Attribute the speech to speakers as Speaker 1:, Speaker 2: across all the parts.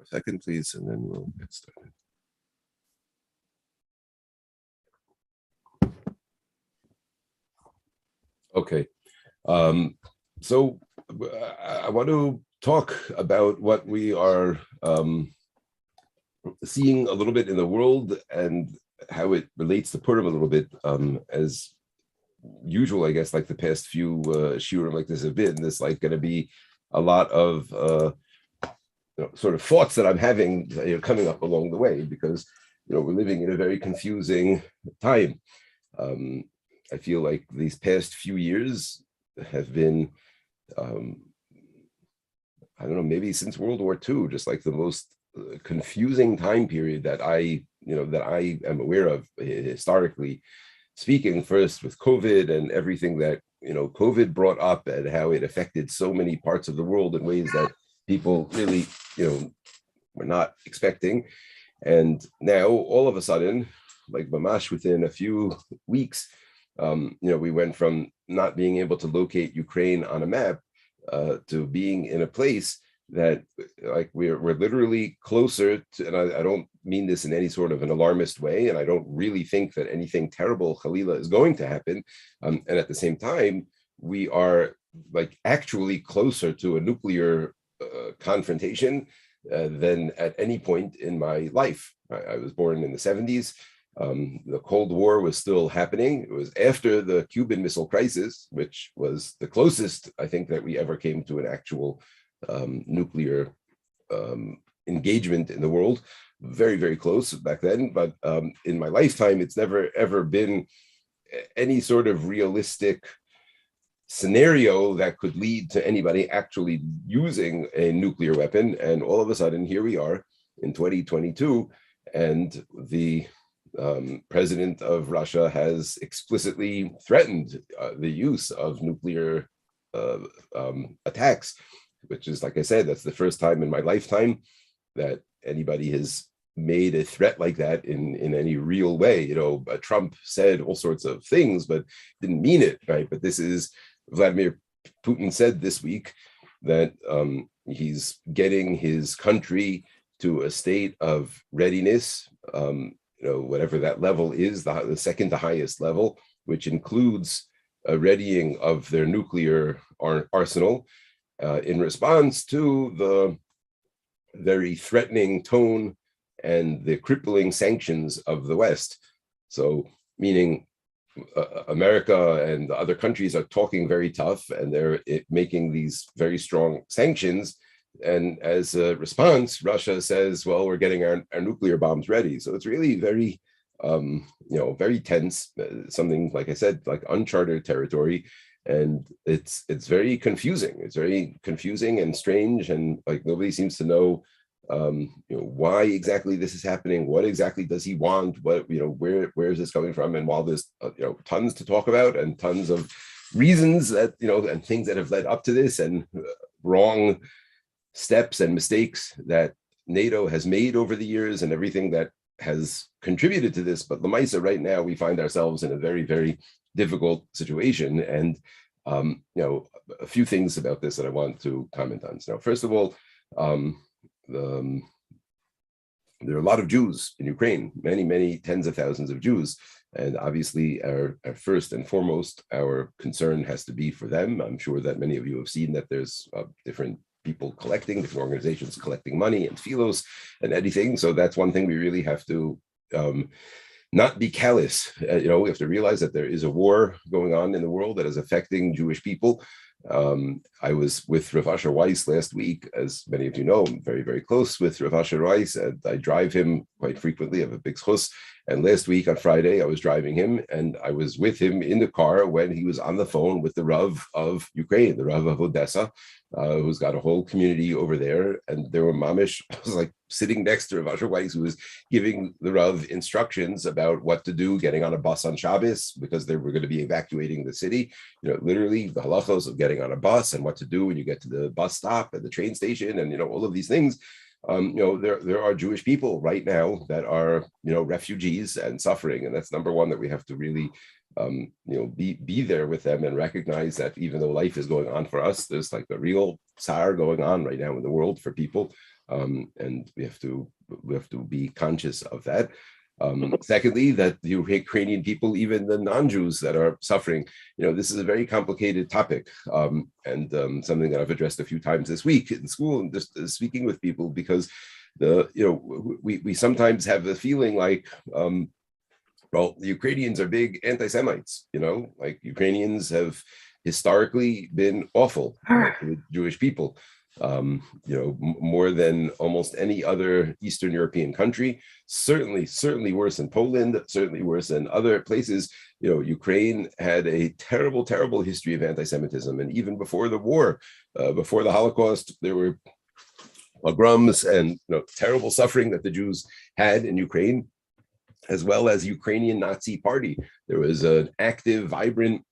Speaker 1: a second, please, and then we'll get started. Okay, so I want to talk about what we are seeing a little bit in the world and how it relates to Purim a little bit. As usual, I guess, like the past few shiurim like this have been, there's like going to be a lot of sort of thoughts that I'm having coming up along the way, because we're living in a very confusing time. I feel like these past few years have been, I don't know, maybe since World War II, just like the most confusing time period that I am aware of historically speaking. First with COVID and everything that COVID brought up and how it affected so many parts of the world in ways that people really were not expecting. And now all of a sudden, like mamash within a few weeks, we went from not being able to locate Ukraine on a map to being in a place that like we're literally closer to, and I don't mean this in any sort of an alarmist way, and I don't really think that anything terrible, Khalila, is going to happen. And at the same time, we are like actually closer to a nuclear confrontation than at any point in my life. I was born in the 70s. The Cold War was still happening. It was after the Cuban Missile Crisis, which was the closest, I think, that we ever came to an actual nuclear engagement in the world. Very, very close back then. But in my lifetime, it's never, ever been any sort of realistic scenario that could lead to anybody actually using a nuclear weapon. And all of a sudden, here we are in 2022, and the president of Russia has explicitly threatened the use of nuclear attacks, which is, like I said, that's the first time in my lifetime that anybody has made a threat like that in any real way. Trump said all sorts of things, but didn't mean it, right? But this is, Vladimir Putin said this week that he's getting his country to a state of readiness, whatever that level is, the second to highest level, which includes a readying of their nuclear arsenal in response to the very threatening tone and the crippling sanctions of the West. So, meaning America and the other countries are talking very tough, and they're making these very strong sanctions. And as a response, Russia says, well, we're getting our nuclear bombs ready. So it's really very, very tense, something, like I said, like uncharted territory. And it's very confusing. It's very confusing and strange. And like nobody seems to know, why exactly this is happening. What exactly does he want? What, where is this coming from? And while there's, tons to talk about and tons of reasons that, and things that have led up to this and wrong steps and mistakes that NATO has made over the years and everything that has contributed to this. But Lamaisa, right now, we find ourselves in a very, very difficult situation. And, a few things about this that I want to comment on. So, first of all, there are a lot of Jews in Ukraine, many, many tens of thousands of Jews. And obviously, our first and foremost, our concern has to be for them. I'm sure that many of you have seen that there's different people collecting, different organizations collecting money and philos and anything. So that's one thing we really have to not be callous. We have to realize that there is a war going on in the world that is affecting Jewish people. I was with Rav Asher Weiss last week. As many of you know, I'm very, very close with Rav Asher Weiss, and I drive him quite frequently. I have a big chus. And last week on Friday, I was driving him, and I was with him in the car when he was on the phone with the Rav of Ukraine, the Rav of Odessa, who's got a whole community over there. And there were mamish, I was like sitting next to Rav Asher Weiss, who was giving the Rav instructions about what to do, getting on a bus on Shabbos, because they were going to be evacuating the city. Literally the halachos of getting on a bus and what to do when you get to the bus stop and the train station and, all of these things. There are Jewish people right now that are, refugees and suffering. And that's number one, that we have to really, be there with them and recognize that even though life is going on for us, there's like the real tsar going on right now in the world for people. and we have to be conscious of that. Secondly, that the Ukrainian people, even the non-Jews that are suffering, this is a very complicated topic, and something that I've addressed a few times this week in school and just speaking with people, because we sometimes have the feeling like, well, the Ukrainians are big anti-Semites, like Ukrainians have historically been awful to the Jewish people. More than almost any other Eastern European country, certainly worse than Poland, certainly worse than other places. Ukraine had a terrible history of anti-Semitism. And even before the war, before the Holocaust, there were pogroms and terrible suffering that the Jews had in Ukraine, as well as Ukrainian Nazi Party. There was an active, vibrant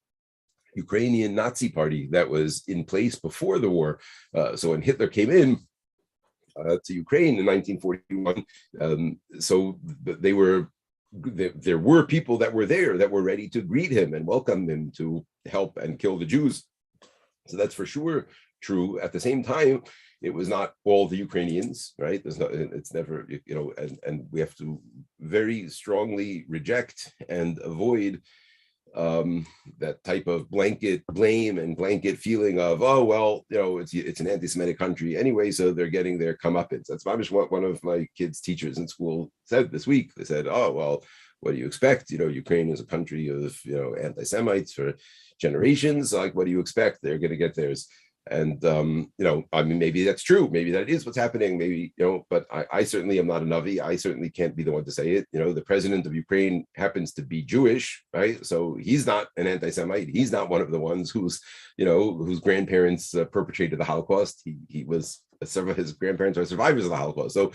Speaker 1: Ukrainian Nazi Party that was in place before the war. So when Hitler came in to Ukraine in 1941, so there were people that were there that were ready to greet him and welcome him to help and kill the Jews. So that's for sure true. At the same time, it was not all the Ukrainians, right? It's never, and we have to very strongly reject and avoid that type of blanket blame and blanket feeling of, oh, well, it's an anti-Semitic country anyway, so they're getting their comeuppance. That's what one of my kids' teachers in school said this week. They said, oh, well, what do you expect? Ukraine is a country of, anti-Semites for generations. Like, what do you expect? They're going to get theirs. And, maybe that's true. Maybe that is what's happening. Maybe, but I certainly am not a Navi. I certainly can't be the one to say it. The president of Ukraine happens to be Jewish, right? So he's not an anti-Semite. He's not one of the ones whose grandparents perpetrated the Holocaust. He was, several of his grandparents are survivors of the Holocaust. So,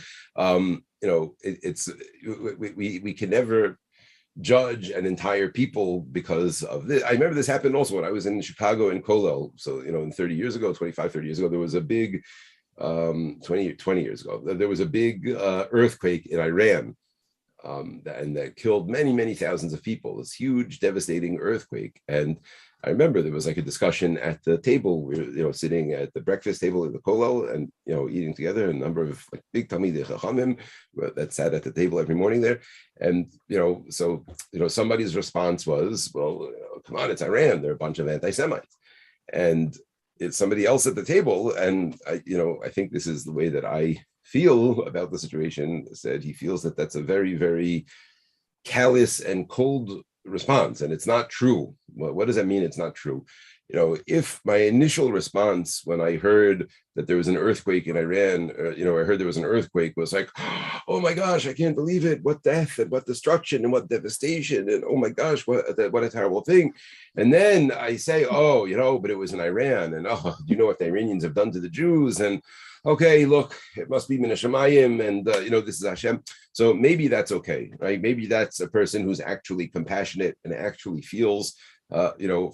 Speaker 1: we can never judge an entire people because of this. I remember this happened also when I was in Chicago in Kollel. So, 30 years ago, there was a big, 20 years ago, there was a big earthquake in Iran, and that killed many thousands of people, this huge, devastating earthquake. And I remember there was like a discussion at the table. We were, sitting at the breakfast table in the kollel and, eating together. A number of like big Talmidei Chachamim that sat at the table every morning there. And, so, somebody's response was, well, come on, it's Iran. They're a bunch of anti-Semites. And it's somebody else at the table. And, I think this is the way that I feel about the situation, said he feels that that's a very, very callous and cold response, and it's not true. Well, what does that mean? It's not true. If my initial response when I heard that there was an earthquake in Iran, I heard there was an earthquake, was like, oh my gosh, I can't believe it! What death and what destruction and what devastation, and oh my gosh, what a terrible thing. And then I say, oh, but it was in Iran, and do you know what the Iranians have done to the Jews? And okay, look, it must be Min Hashemayim, and this is Hashem. So maybe that's okay, right? Maybe that's a person who's actually compassionate and actually feels,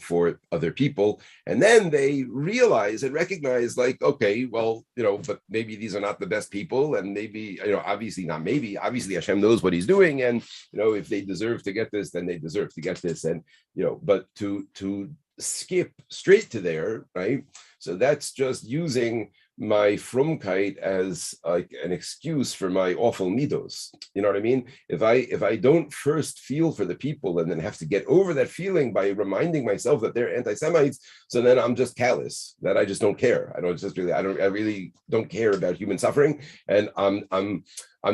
Speaker 1: for other people. And then they realize and recognize, like, okay, well, but maybe these are not the best people, and maybe, obviously not maybe, obviously Hashem knows what he's doing, and if they deserve to get this, then they deserve to get this, and but to skip straight to there, right? So that's just using my frumkeit as like an excuse for my awful midos. You know what I mean? If I don't first feel for the people and then have to get over that feeling by reminding myself that they're anti-Semites, so then I'm just callous, that I just don't care. I really don't care about human suffering, and I'm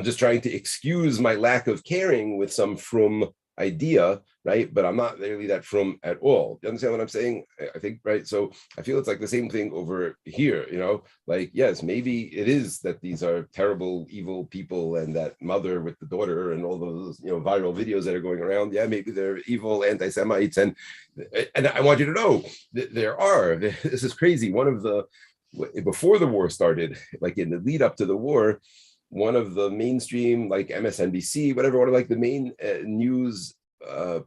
Speaker 1: just trying to excuse my lack of caring with some frum idea, right? But I'm not really that frum at all. You understand what I'm saying? I think, right? So I feel it's like the same thing over here, like, yes, maybe it is that these are terrible, evil people, and that mother with the daughter and all those, viral videos that are going around. Yeah, maybe they're evil anti-Semites. And I want you to know that this is crazy. Before the war started, like in the lead up to the war, one of the mainstream, like MSNBC, whatever, one of like the main news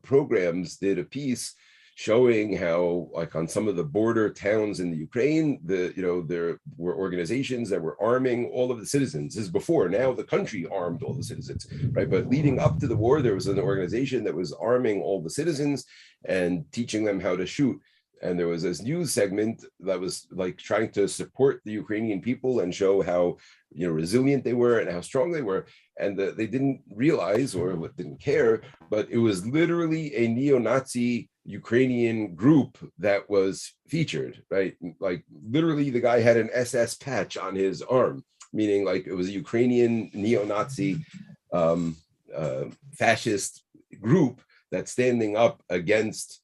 Speaker 1: programs did a piece showing how, like, on some of the border towns in the Ukraine, there were organizations that were arming all of the citizens. This is before. Now the country armed all the citizens, right? But leading up to the war, there was an organization that was arming all the citizens and teaching them how to shoot. and there was this news segment that was like trying to support the Ukrainian people and show how resilient they were and how strong they were, and they didn't realize or didn't care, but it was literally a neo-Nazi Ukrainian group that was featured, right? Like literally the guy had an SS patch on his arm, meaning like it was a Ukrainian neo-Nazi fascist group that's standing up against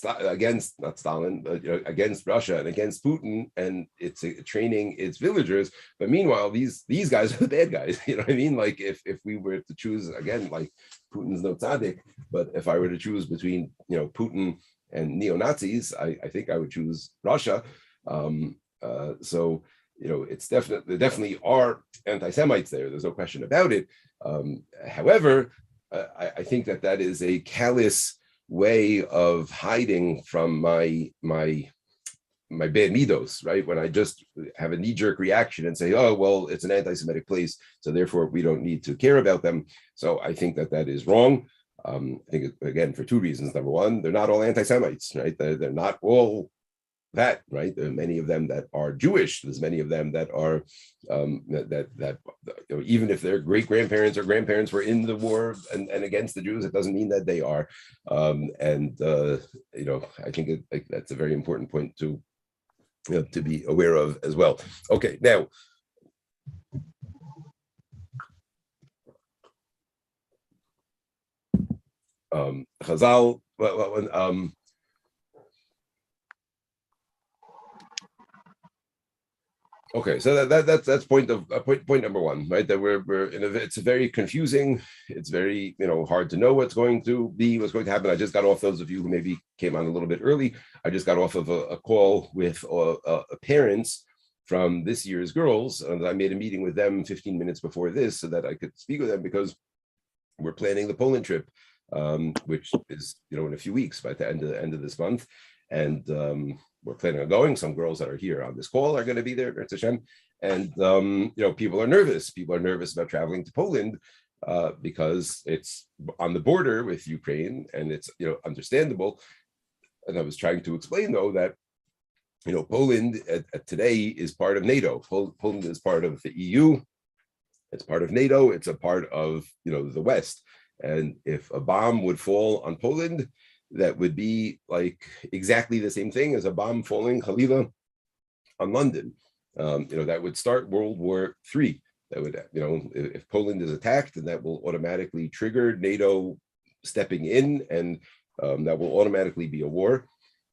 Speaker 1: not Stalin, but against Russia and against Putin, and it's training its villagers. But meanwhile, these guys are the bad guys. You know what I mean? Like if we were to choose again, like Putin's no tzaddik, but if I were to choose between Putin and neo-Nazis, I think I would choose Russia. So it's there definitely are anti-Semites there. There's no question about it. However, I think that is a callous way of hiding from my bad midos, right? When I just have a knee-jerk reaction and say, oh, well, it's an anti-Semitic place, so therefore we don't need to care about them. So I think that is wrong. I think, again, for two reasons. Number one, they're not all anti-Semites, right? They're not all that, right? There are many of them that are Jewish. There's many of them that are even if their great grandparents or grandparents were in the war and against the Jews, it doesn't mean that they are. I think that's a very important point to be aware of as well. Okay, now. Chazal. Okay, so that's point number one, right? That we're in it's very confusing. It's very hard to know what's going to happen. I just got off, those of you who maybe came on a little bit early, I just got off of a call with parents from this year's girls, and I made a meeting with them 15 minutes before this so that I could speak with them, because we're planning the Poland trip, which is in a few weeks, by the end of this month, and we're planning on going. Some girls that are here on this call are going to be there, and people are nervous. People are nervous about traveling to Poland because it's on the border with Ukraine, and it's understandable. And I was trying to explain, though, that Poland today is part of NATO. Poland is part of the EU. It's part of NATO. It's a part of the West. And if a bomb would fall on Poland, that would be like exactly the same thing as a bomb falling, Khalilah, on London. That would start World War III. That would, if Poland is attacked, then that will automatically trigger NATO stepping in, and that will automatically be a war.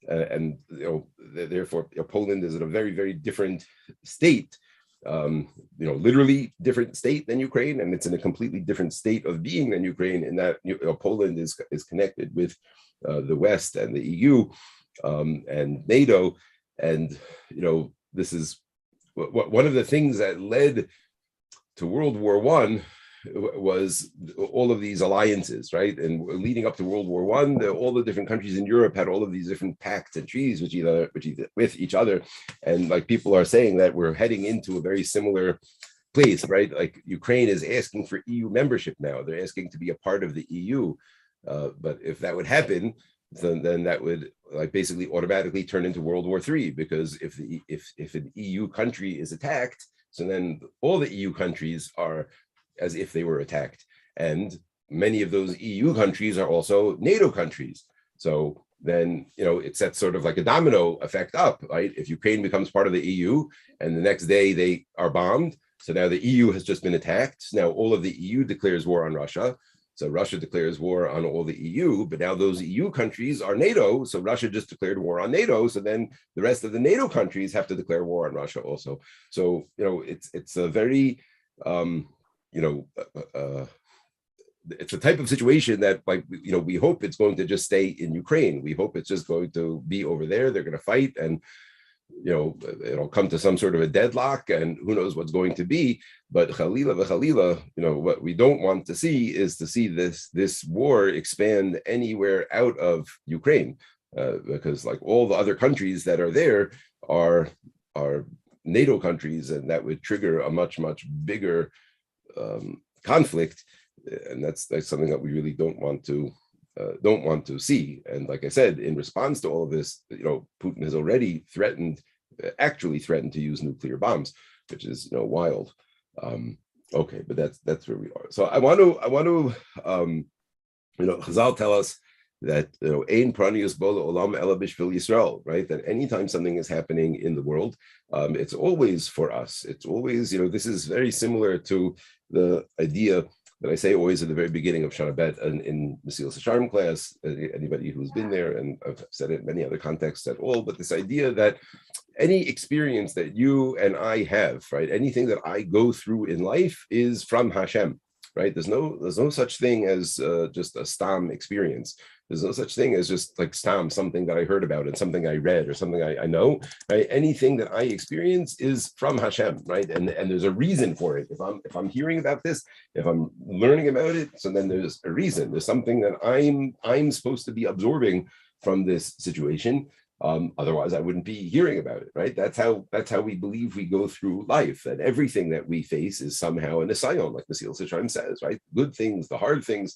Speaker 1: Therefore, Poland is in a very, very different state. Literally different state than Ukraine, and it's in a completely different state of being than Ukraine, in that Poland is connected with the West and the EU and NATO, and this is one of the things that led to World War I was all of these alliances, right? And leading up to World War I, all the different countries in Europe had all of these different pacts and treaties with each other, and like people are saying that we're heading into a very similar place, right? Like Ukraine is asking for EU membership now; they're asking to be a part of the EU. But if that would happen, then that would basically automatically turn into World War III, because if an EU country is attacked, so then all the EU countries are as if they were attacked, and many of those EU countries are also NATO countries. So then it sets sort of like a domino effect up, right? If Ukraine becomes part of the EU, and the next day they are bombed, so now the EU has just been attacked. Now all of the EU declares war on Russia. So Russia declares war on all the EU, but now those EU countries are NATO. So Russia just declared war on NATO. So then the rest of the NATO countries have to declare war on Russia also. So it's a very it's a type of situation that we hope it's going to just stay in Ukraine. We hope it's just going to be over there. They're going to fight, and it'll come to some sort of a deadlock, and who knows what's going to be. But Khalilah, what we don't want to see is to see this war expand anywhere out of Ukraine, because like all the other countries that are there are NATO countries, and that would trigger a much bigger conflict, and that's something that we really don't want to don't want to see. And like I said, in response to all of this, Putin has already actually threatened to use nuclear bombs, which is wild. Okay, but that's where we are. So I want to Chazal tell us that ein pranius bo olam ela b'shvil Yisrael, right? That anytime something is happening in the world, it's always for us. It's always, this is very similar to the idea that I say always at the very beginning of Shana Bet in Mesilas Yesharim class. Anybody who's been there, and I've said it in many other contexts at all, but this idea that any experience that you and I have, right, anything that I go through in life is from Hashem. Right? There's no such thing as just a stam experience. There's no such thing as just like stam, something that I heard about and something I read or something I know. Right? Anything that I experience is from Hashem, right? And there's a reason for it. If I'm hearing about this, if I'm learning about it, so then there's a reason. There's something that I'm supposed to be absorbing from this situation. Otherwise, I wouldn't be hearing about it, right? That's how we believe we go through life. That everything that we face is somehow an asayon, like Mesilas Yesharim says, right? Good things, the hard things,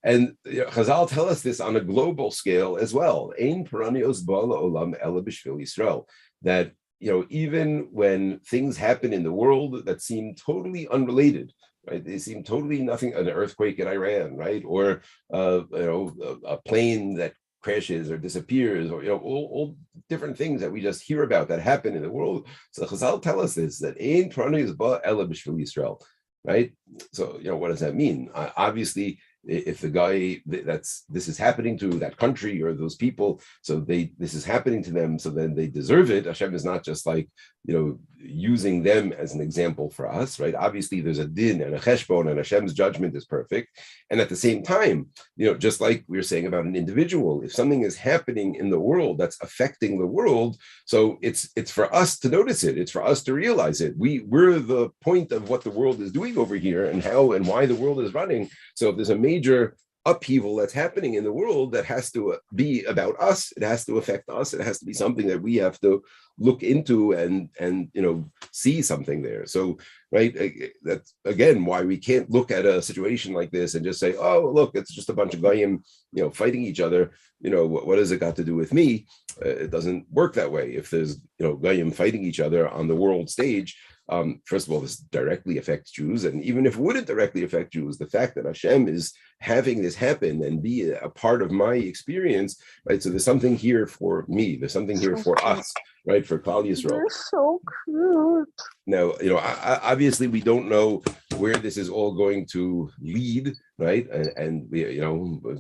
Speaker 1: and Chazal tell us this on a global scale as well. Ein peranios ba'ala olam ela b'shvil Yisrael. That even when things happen in the world that seem totally unrelated, right? They seem totally nothing. An earthquake in Iran, right? Or a plane that crashes or disappears, or all different things that we just hear about that happen in the world. So Chazal tell us this, that ein pranius ba ela b'shvil Yisrael, right? So what does that mean? Obviously, if the guy this is happening to that country or those people, so this is happening to them, so then they deserve it. Hashem is not just like using them as an example for us, right? Obviously, there's a din and a cheshbon, and Hashem's judgment is perfect. And at the same time, just like we were saying about an individual, if something is happening in the world that's affecting the world, so it's for us to notice it. It's for us to realize it. We're the point of what the world is doing over here and how and why the world is running. So if there's a major upheaval that's happening in the world, that has to be about us. It has to affect us. It has to be something that we have to look into and see something there. So, right, that's again why we can't look at a situation like this and just say, oh, look, it's just a bunch of goyim, fighting each other. What has it got to do with me? It doesn't work that way. If there's goyim fighting each other on the world stage, first of all, this directly affects Jews, and even if it wouldn't directly affect Jews, the fact that Hashem is having this happen and be a part of my experience, right? So there's something here for me. There's something here for us, right? For Klal Yisrael.
Speaker 2: They're so cute.
Speaker 1: Now, obviously, we don't know where this is all going to lead, right? And we,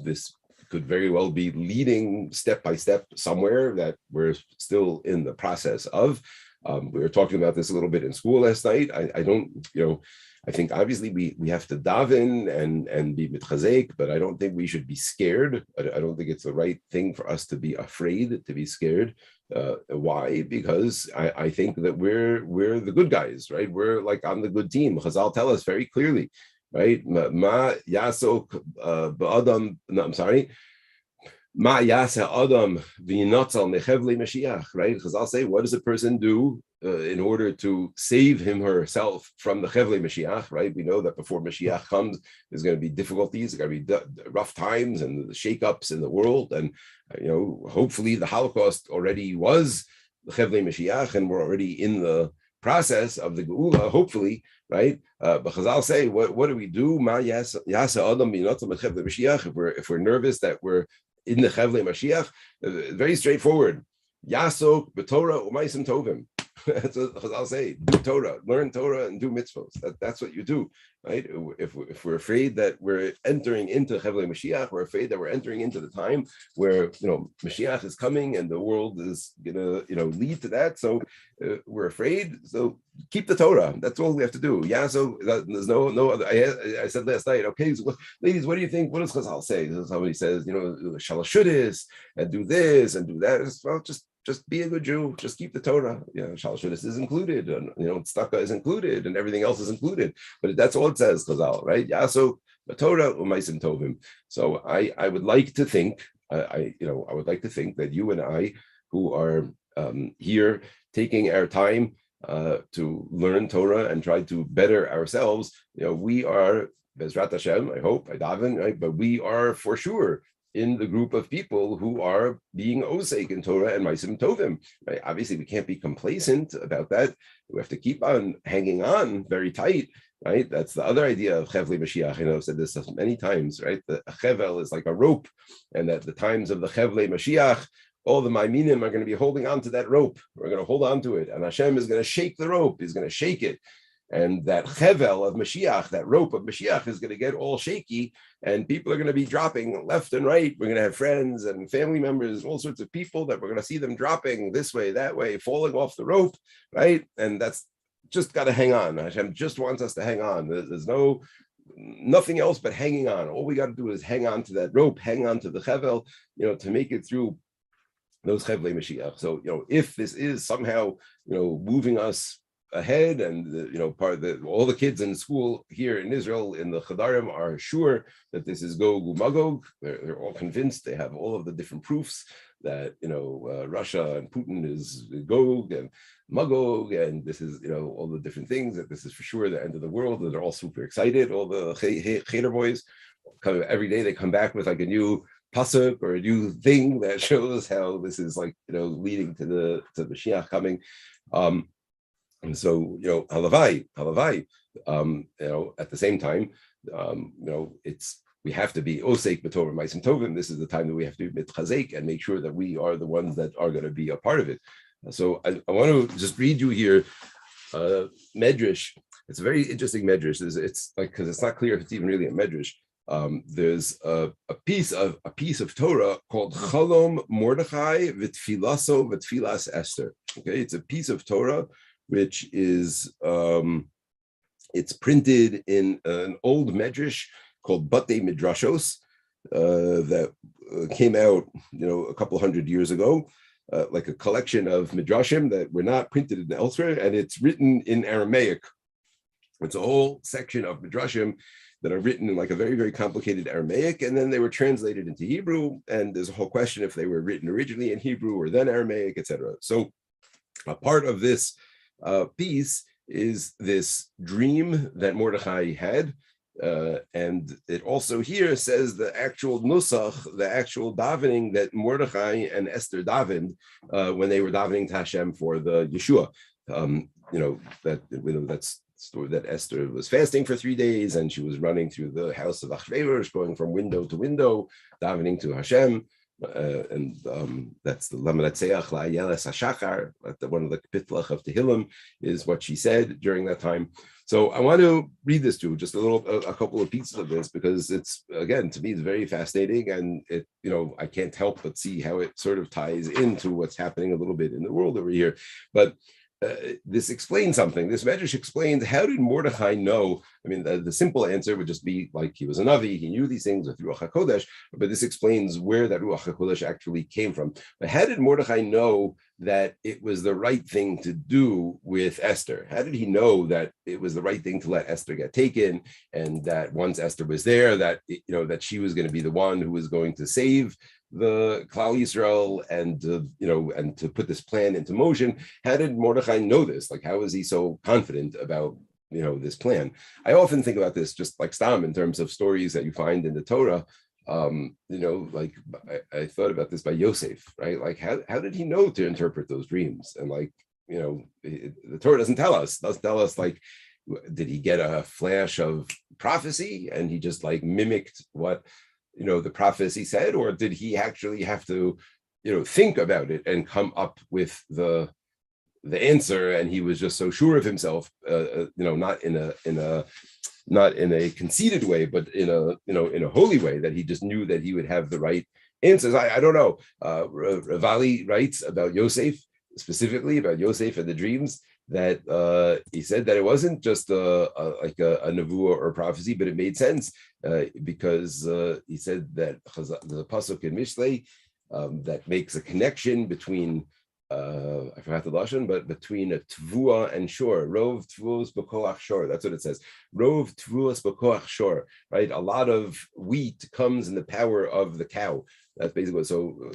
Speaker 1: this could very well be leading step by step somewhere that we're still in the process of. We were talking about this a little bit in school last night. I don't, I think obviously we have to daven and be mitchazek, but I don't think we should be scared. I don't think it's the right thing for us to be afraid, to be scared. Why? Because I think that we're the good guys, right? We're like on the good team. Chazal tell us very clearly, right? Ma yasok ba'adam. No, I'm sorry. Ma yasa adam v'yinatzal mechevle Mashiach, right? Because I'll say, what does a person do in order to save him or herself from the chevle Mashiach, right? We know that before Mashiach comes, there's going to be difficulties, there's going to be rough times and the shakeups in the world, and hopefully the Holocaust already was the chevle Mashiach, and we're already in the process of the Geula, hopefully, right? But Chazal say, what do we do? Ma yasa adam v'yinatzal mechevle Mashiach. If we're nervous that we're in the Chevle Mashiach, very straightforward. Yasok b'Torah u'maisim tovim. That's what I'll say. Do Torah, learn Torah, and do mitzvos. That's what you do, right? If we're afraid that we're entering into Chevle Mashiach, we're afraid that we're entering into the time where Mashiach is coming and the world is gonna lead to that. So we're afraid. So keep the Torah. That's all we have to do. Yeah. So there's no other. I said last night. Okay, so ladies, what do you think? What does Chazal say? Somebody says, Shalosh Chodesh and do this and do that. Well, just be a good Jew. Just keep the Torah. Shalosh Chodesh is included, and tzedakah is included, and everything else is included. But that's all it says, Chazal, right? Yaso Torah u'maisim tovim. So I would like to think, I would like to think that you and I, who are here taking our time to learn Torah and try to better ourselves, we are Bezrat Hashem. I hope I daven, right? But we are for sure in the group of people who are being osek in Torah and Maisim Tovim. Right? Obviously, we can't be complacent about that. We have to keep on hanging on very tight. Right, that's the other idea of Chevle Mashiach. I've said this many times. Right, the Chevel is like a rope, and at the times of the Chevle Mashiach, all the Maiminim are going to be holding on to that rope. We're going to hold on to it, and Hashem is going to shake the rope. He's going to shake it, and that Chevel of Mashiach, that rope of Mashiach, is going to get all shaky, and people are going to be dropping left and right. We're going to have friends and family members, all sorts of people that we're going to see them dropping this way, that way, falling off the rope. Right, and that's just got to hang on. Hashem just wants us to hang on. There's nothing else but hanging on. All we got to do is hang on to that rope, hang on to the chevel, to make it through those chevlei Mashiach. So, if this is somehow, moving us ahead, and part of all the kids in school here in Israel in the Chadarim are sure that this is Gog Magog. They're all convinced. They have all of the different proofs that Russia and Putin is Gog and Magog, and this is all the different things, that this is for sure the end of the world, and they're all super excited. All the Cheder boys, every day they come back with like a new pasuk or a new thing that shows how this is like leading to the Mashiach coming. And so halavai, at the same time, we have to be osek b'torah ma'asim tovim. This is the time that we have to be mitchazek and make sure that we are the ones that are going to be a part of it. So I want to just read you here medrash. It's a very interesting medrash. It's like, because it's not clear if it's even really a medrash. There's a piece of Torah called Chalom Mordechai v'tfilaso v'tfilas Esther. Okay, it's a piece of Torah which is it's printed in an old medrash called Batei Midrashos that came out a couple hundred years ago. Like a collection of midrashim that were not printed in elsewhere, and it's written in Aramaic. It's a whole section of midrashim that are written in like a very, very complicated Aramaic, and then they were translated into Hebrew, and there's a whole question if they were written originally in Hebrew or then Aramaic, etc. So a part of this piece is this dream that Mordechai had, and it also here says the actual nusach, the actual davening that Mordechai and Esther davened when they were davening to Hashem for the Yeshua. That's story that Esther was fasting for 3 days, and she was running through the house of Achashverosh, going from window to window, davening to Hashem. That's the Lamelatzeach La'ayeles Hashachar. One of the Kapitlach of Tehillim is what she said during that time. So I want to read this to you, just a couple of pieces of this, because it's, again, to me, it's very fascinating, and it, I can't help but see how it sort of ties into what's happening a little bit in the world over here. But this explains something. This medrash explains, how did Mordechai know? I mean, the simple answer would just be like he was a Navi, he knew these things with Ruach HaKodesh, but this explains where that Ruach HaKodesh actually came from. But how did Mordechai know that it was the right thing to do with Esther? How did he know that it was the right thing to let Esther get taken, and that once Esther was there, that that she was going to be the one who was going to save the Klal Yisrael, and and to put this plan into motion? How did Mordechai know this? Like, how is he so confident about this plan? I often think about this just like Stam in terms of stories that you find in the Torah. Like I thought about this by Yosef, right? Like how did he know to interpret those dreams? And like the Torah doesn't tell us. Doesn't tell us like, did he get a flash of prophecy and he just like mimicked what the prophecy said, or did he actually have to think about it and come up with the answer, and he was just so sure of himself, not in a conceited way, but in a holy way, that he just knew that he would have the right answers. I don't know. Ravali writes about Yosef, specifically about Yosef and the dreams, that he said that it wasn't just like a nevuah or a prophecy, but it made sense because he said that the pasuk in Mishlei that makes a connection between I forgot the lashon, but between a tvua and shor. Rov tvuos b'koach shor. That's what it says. Rov tvuos b'koach shor. Right. A lot of wheat comes in the power of the cow. That's basically so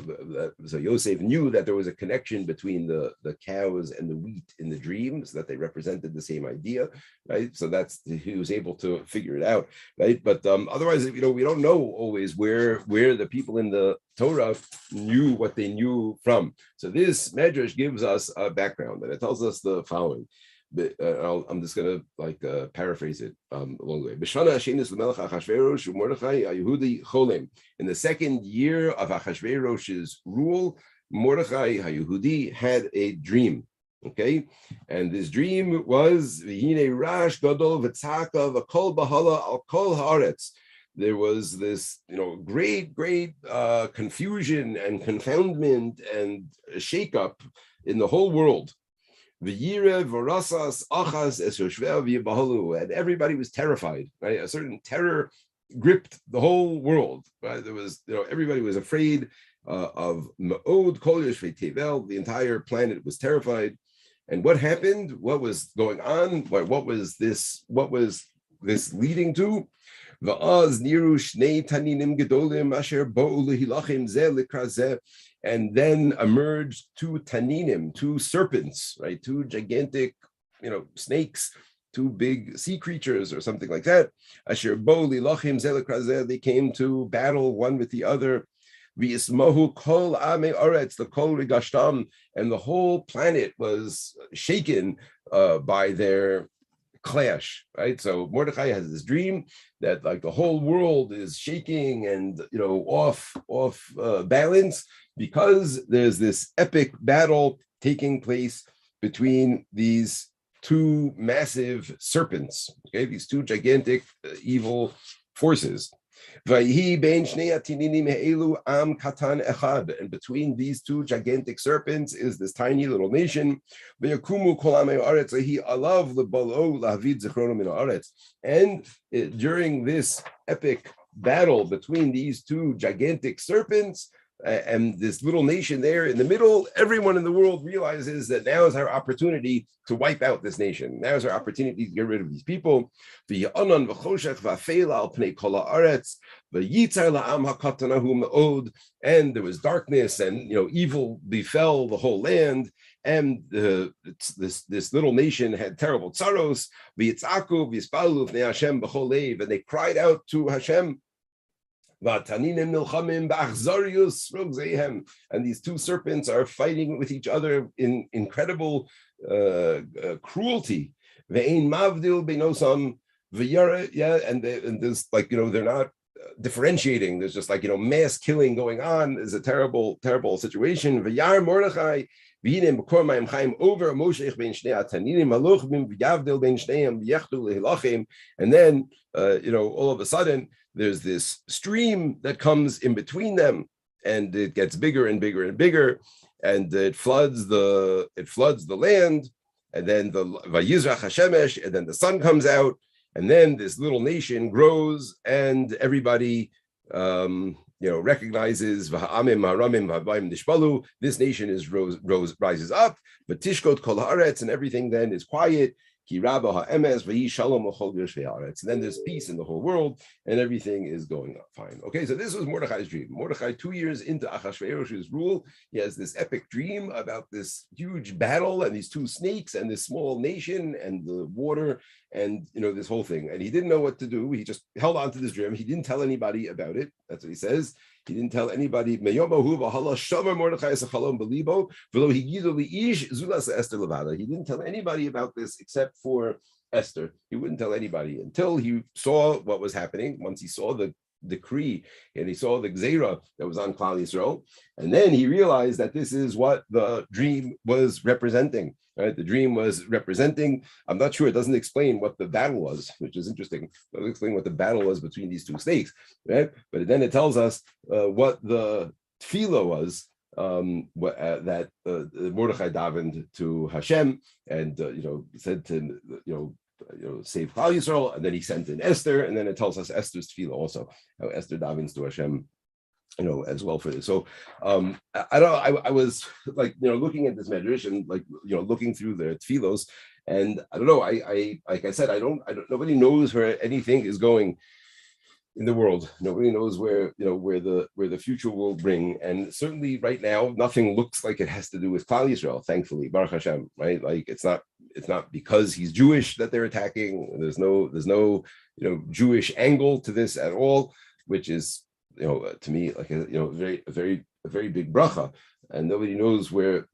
Speaker 1: Yosef knew that there was a connection between the cows and the wheat in the dreams, that they represented the same idea, right? So that's, he was able to figure it out, right? But otherwise, we don't know always where the people in the Torah knew what they knew from. So this medrash gives us a background, and it tells us the following. But I'm just gonna paraphrase it along the way. In the second year of Achashverosh's rule, Mordechai HaYehudi had a dream. Okay, and this dream was V'hine Rash Gadol V'tzaka V'kol Bahala Al Kol Haaretz. There was this, great confusion and confoundment and shakeup in the whole world. And everybody was terrified, right? A certain terror gripped the whole world, right? There was, everybody was afraid of Ma'od Chodesh Tevel. The entire planet was terrified. And what happened? What was going on? What was this leading to? And then emerged two taninim, two serpents, right? Two gigantic, snakes, two big sea creatures or something like that. Asher bo lilachim zelekrazeh, they came to battle one with the other. V'yismohu kol ame aretz, the kol rigashtam, and the whole planet was shaken by their clash, right? So Mordechai has this dream that the whole world is shaking and off balance, because there's this epic battle taking place between these two massive serpents, okay, these two gigantic evil forces. And between these two gigantic serpents is this tiny little nation. And during this epic battle between these two gigantic serpents, and this little nation there in the middle, everyone in the world realizes that now is our opportunity to wipe out this nation. Now is our opportunity to get rid of these people. And there was darkness, and evil befell the whole land. And this little nation had terrible tsaros. And they cried out to Hashem. And these two serpents are fighting with each other in incredible cruelty. And there's they're not differentiating. There's just mass killing going on. Is a terrible situation. Mordechai over and then all of a sudden there's this stream that comes in between them, and it gets bigger and bigger and bigger, and it floods the land, and then the Vayizrach Hashemesh, and then the sun comes out, and then this little nation grows, and everybody recognizes this nation rises up, but Tishkot Kol Haaretz, and everything then is quiet. And then there's peace in the whole world, and everything is going fine. Okay, so this was Mordechai's dream. Mordechai, 2 years into Achashverosh's rule, he has this epic dream about this huge battle and these two snakes and this small nation and the water and this whole thing. And he didn't know what to do. He just held on to this dream. He didn't tell anybody about it. That's what he says. He didn't tell anybody. He didn't tell anybody about this except for Esther. He wouldn't tell anybody until he saw what was happening. Once he saw the decree and he saw the Gzeira that was on Klal Yisrael, and then he realized that this is what the dream was representing. Right? The dream was representing, I'm not sure, it doesn't explain what the battle was, which is interesting. It doesn't explain what the battle was between these two snakes, right? But then it tells us what the tefillah was that Mordechai davened to Hashem, and said to save Klal Yisrael, and then he sent in Esther, and then it tells us Esther's tefillah also, how Esther davens to Hashem as well for this. So I was looking at this medrash and looking through the tefillos, and I don't know, I like I said, I don't nobody knows where anything is going in the world. Nobody knows where the future will bring, and certainly right now, nothing looks like it has to do with Klal Yisrael. Thankfully, Baruch Hashem, right? Like it's not because he's Jewish that they're attacking. There's no Jewish angle to this at all, which is to me like a very big bracha, and nobody knows where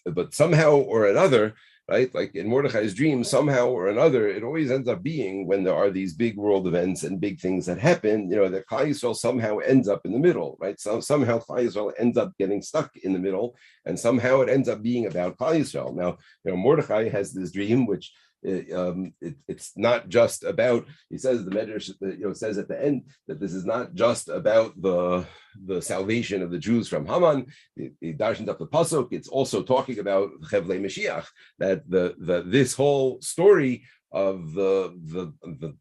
Speaker 1: but somehow or another. Right, like in Mordechai's dream, somehow or another, it always ends up being when there are these big world events and big things that happen, that Klal Yisrael somehow ends up in the middle, right? So somehow Klal Yisrael ends up getting stuck in the middle, and somehow it ends up being about Klal Yisrael. Now, Mordechai has this dream, which it's not just about. He says the Medrash, says at the end that this is not just about the salvation of the Jews from Haman. He darshens up the pasuk. It's also talking about Chevlei Mashiach. That this whole story of the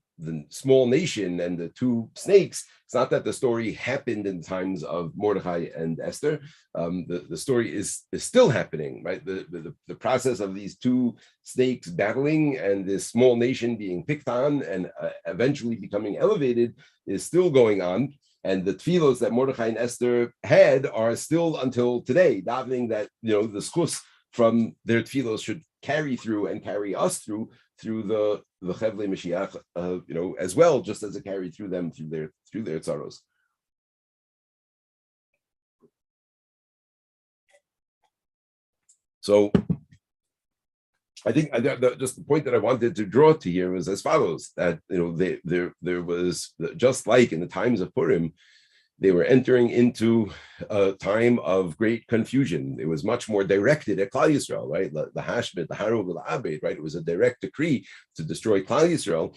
Speaker 1: small nation and the two snakes. It's not that the story happened in times of Mordechai and Esther. The story is still happening, right? The process of these two snakes battling and this small nation being picked on and eventually becoming elevated is still going on. And the tefillos that Mordechai and Esther had are still until today, davening that the schus from their tefillos should carry through and carry us through the Chevlei Mashiach, as well, just as it carried through them through their tzaros. So I think just the point that I wanted to draw to here was as follows: that there was, just like in the times of Purim, they were entering into a time of great confusion. It was much more directed at Klal Yisrael, right? The Hashbet, the Harug, the Abed, right? It was a direct decree to destroy Klal Yisrael.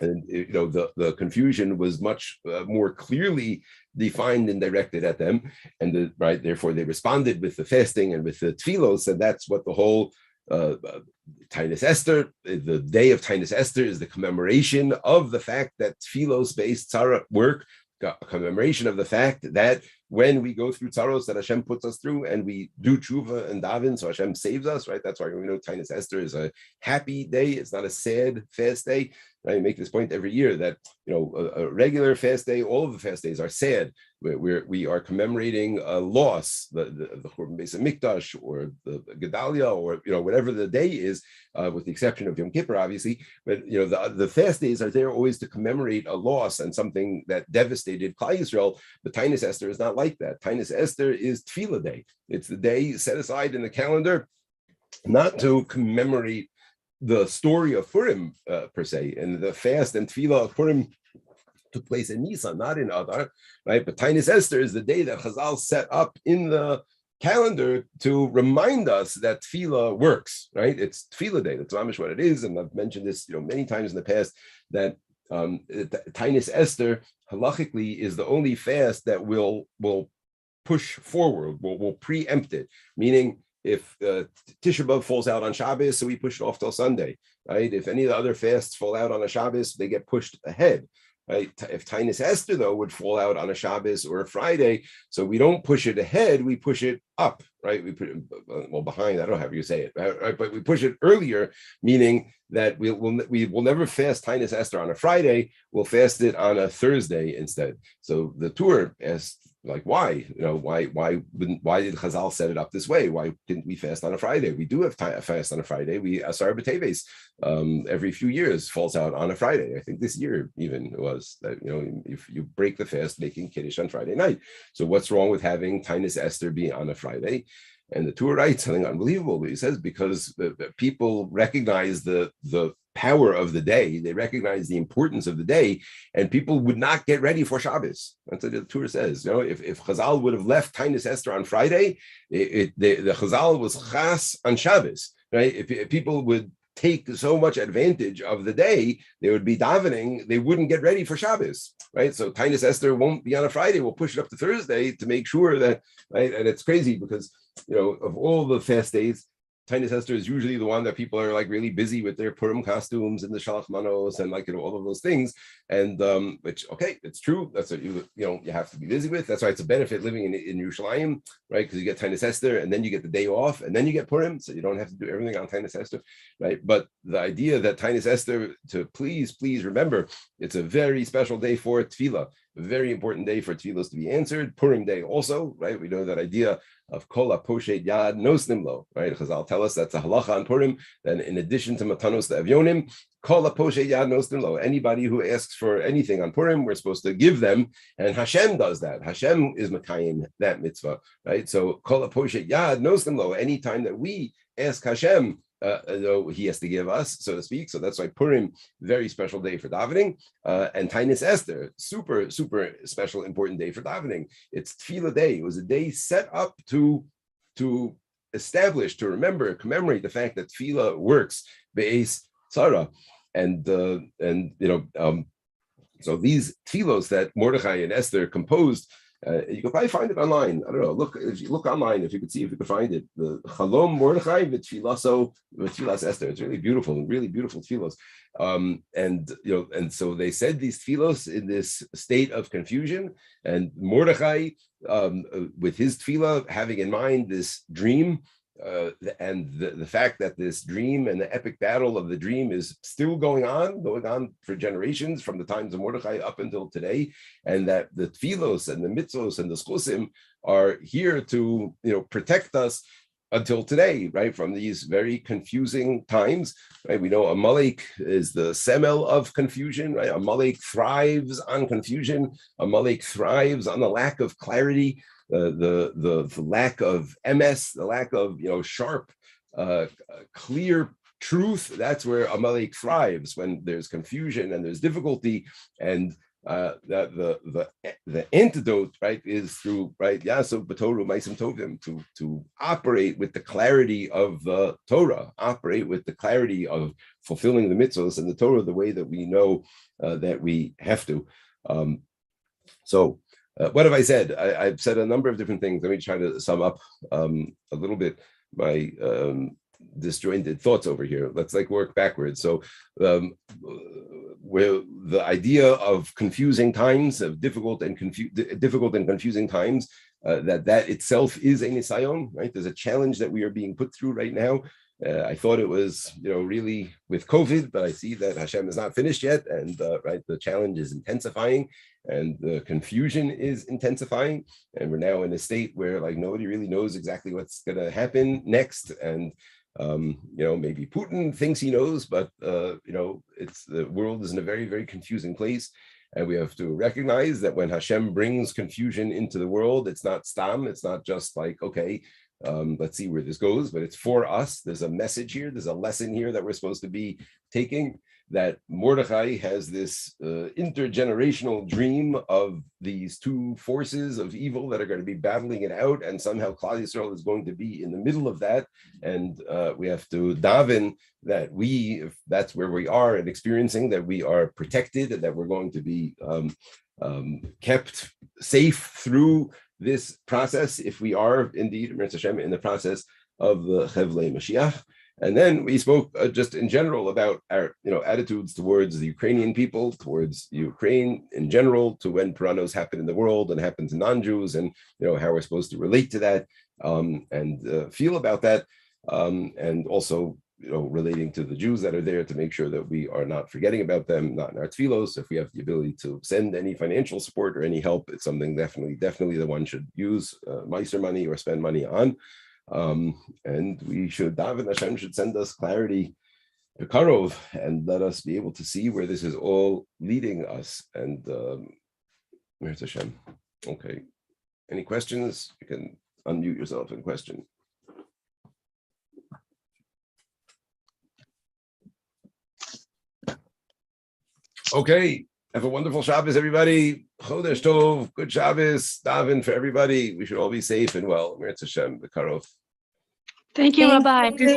Speaker 1: And the confusion was much more clearly defined and directed at them, and therefore they responded with the fasting and with the tefillos, and that's what the whole Tainus Esther, the day of Tainus Esther, is the commemoration of the fact that tefillos-based tzara work, a commemoration of the fact that when we go through tzaros that Hashem puts us through and we do tshuva and daven, so Hashem saves us, right? That's why we know Tainus Esther is a happy day. It's not a sad fast day. I make this point every year that a regular fast day, all of the fast days are sad. We are commemorating a loss, the Churban Beis Hamikdash or the Gedalia or whatever the day is, with the exception of Yom Kippur, obviously. But the fast days are there always to commemorate a loss and something that devastated Klal Yisrael. But Tainus Esther is not like that. Tainus Esther is Tefillah Day. It's the day set aside in the calendar not to commemorate the story of Purim per se, and the fast and tefillah of Purim took place in Nisan, not in Adar, right? But Tainus Esther is the day that Chazal set up in the calendar to remind us that tefillah works, right? It's tefillah day. That's mamish what it is, and I've mentioned this, many times in the past, that Tainus Esther halachically is the only fast that will push forward, will preempt it, meaning if Tisha B'Av falls out on Shabbos, so we push it off till Sunday, right? If any of the other fasts fall out on a Shabbos, they get pushed ahead, right? If Tainus Esther, though, would fall out on a Shabbos or a Friday, so we don't push it ahead, we push it up, right? We put it, behind, I don't know how you say it, right? But we push it earlier, meaning that we will never fast Tainus Esther on a Friday, we'll fast it on a Thursday instead. So the Tur asked, why did Chazal set it up this way? Why didn't we fast on a Friday? We do have a fast on a Friday. We Asar B'Teves every few years falls out on a Friday. I think this year even it was that if you break the fast making Kiddush on Friday night. So what's wrong with having Tainus Esther be on a Friday? And the Tur writes something unbelievable. He says because the people recognize the power of the day, they recognize the importance of the day, and people would not get ready for Shabbos. That's what the Tur says. If Chazal would have left Tainus Esther on Friday, the Chazal was Chas on Shabbos, right? If people would take so much advantage of the day, they would be davening, they wouldn't get ready for Shabbos, right? So Tainus Esther won't be on a Friday, we'll push it up to Thursday to make sure that, right? And it's crazy because, of all the fast days, Tiny Esther is usually the one that people are like really busy with their Purim costumes and the Shalach Manos and like, all of those things. And which, okay, it's true. That's what you have to be busy with. That's why it's a benefit living in Yerushalayim, right? Because you get Tiny Esther and then you get the day off and then you get Purim. So you don't have to do everything on Tiny Esther, right? But the idea that Tiny Esther, to please remember, it's a very special day for Tefillah, a very important day for Tefillos to be answered. Purim day also, right? We know that idea of Kol HaPoshet Yad Nosnim Lo, right? Chazal tell us that's a halacha on Purim. Then in addition to Matanos the Avyonim, Kol HaPoshet Yad Nosnim Lo. Anybody who asks for anything on Purim, we're supposed to give them. And Hashem does that. Hashem is Makayim, that mitzvah, right? So Kol HaPoshet Yad Nosnim Lo. Anytime that we ask Hashem, he has to give us, so to speak. So that's why Purim, very special day for davening, and Tainis Esther, super special, important day for davening. It's Tefillah day. It was a day set up to establish, to remember, commemorate the fact that Tefillah works be'es tzara, and so these tefillos that Mordechai and Esther composed. You can probably find it online. I don't know. Look, if you look online, if you could see if you could find it. The Chalom Mordechai v'Tfilas Esther. It's really beautiful tefillos. And so they said these tefillos in this state of confusion, and Mordechai, with his tefillah, having in mind this dream. And the fact that this dream and the epic battle of the dream is still going on for generations, from the times of Mordechai up until today, and that the tefillos and the mitzvos and the schusim are here to protect us until today, right, from these very confusing times, right? We know Amalek is the semel of confusion, right? Amalek thrives on confusion. Amalek thrives on the lack of clarity. The lack of MS, the lack of sharp, clear truth. That's where Amalek thrives, when there's confusion and there's difficulty, and the antidote, right, is through Yasov B'Torah Ma'asim Tovim, to operate with the clarity of the Torah, operate with the clarity of fulfilling the mitzvahs and the Torah the way that we know that we have to. What have I said? I've said a number of different things. Let me try to sum up a little bit my disjointed thoughts over here. Let's work backwards. So where the idea of confusing times, of difficult and confusing times, that itself is a nisayon, right? There's a challenge that we are being put through right now. I thought it was, really with COVID, but I see that Hashem is not finished yet, and the challenge is intensifying, and the confusion is intensifying, and we're now in a state where nobody really knows exactly what's going to happen next, and maybe Putin thinks he knows, but it's the world is in a very, very confusing place. And we have to recognize that when Hashem brings confusion into the world, it's not stam, it's not just okay, let's see where this goes, but it's for us. There's a message here, there's a lesson here that we're supposed to be taking, that Mordechai has this intergenerational dream of these two forces of evil that are going to be battling it out, and somehow Klal Yisrael is going to be in the middle of that, and we have to daven that if that's where we are and experiencing, that we are protected, and that we're going to be kept safe through this process, if we are indeed in the process of the Chevlei Mashiach. And then we spoke just in general about our attitudes towards the Ukrainian people, towards Ukraine in general, to when Puranos happen in the world and happen to non-Jews, and how we're supposed to relate to that and feel about that, and also relating to the Jews that are there, to make sure that we are not forgetting about them, not in our tefillos. If we have the ability to send any financial support or any help, it's something definitely that one should use meiser money or spend money on. And we should daven, Hashem should send us clarity, Bekarov, and let us be able to see where this is all leading us. And where's Hashem? Okay. Any questions? You can unmute yourself and question. Okay. Have a wonderful Shabbos, everybody. Chodesh Tov, good Shabbos, daven for everybody. We should all be safe and well. Mirz Hashem, Bekarov.
Speaker 3: Thank you, Rabbi.
Speaker 2: Thank you.